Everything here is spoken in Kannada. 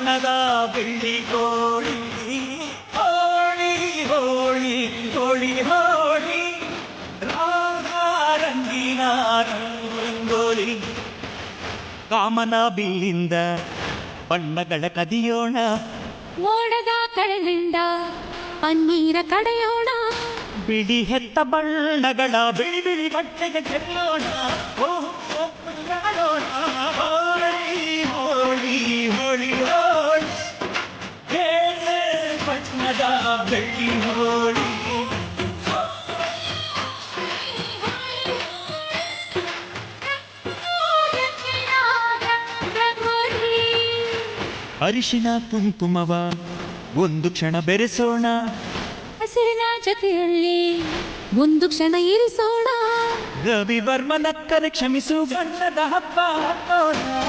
ಬಣ್ಣದ ಬೆಳ್ಳಿ ಕೋಳಿ ಹೋಳಿ ಹೋಳಿ ಹೋಳಿ ಹೋಳಿ ರಾಧಾ ರಂಗಿನ ರಂಗೋಲಿ ಕಾಮನ ಬಿಲ್ಲಿಂದ ಬಣ್ಣಗಳ ಕದಿಯೋಣ ಮೋಡದ ಕಡೆಯಿಂದ ಪನ್ನೀರ ಕಡೆಯೋಣ ಬಿಳಿ ಹೆತ್ತ ಬಣ್ಣಗಳ ಬಿಳಿ ಬಿಳಿ ಬಟ್ಟೆಗೆ ಚೆಲ್ಲೋಣ ಹೋಳಿ ಹೋಳಿ ಹೋಳಿ ಹೋಳಿ ಬೇಳೆ ಬಣ್ಣದ ಬೆಳ್ಳಿ ಹೋಳಿ ಅರಿಶಿನ ಕುಂಕುಮವ ಒಂದು ಕ್ಷಣ ಬೆರೆಸೋಣ ಹಸಿರಿನ ಜೊತೆಯಲ್ಲಿ ಒಂದು ಕ್ಷಣ ಇರಿಸೋಣ ರವಿವರ್ಮನಕ್ಕರೆ ಕ್ಷಮಿಸು ಬಣ್ಣದ ಹಬ್ಬ ಹಬ್ಬೋಣ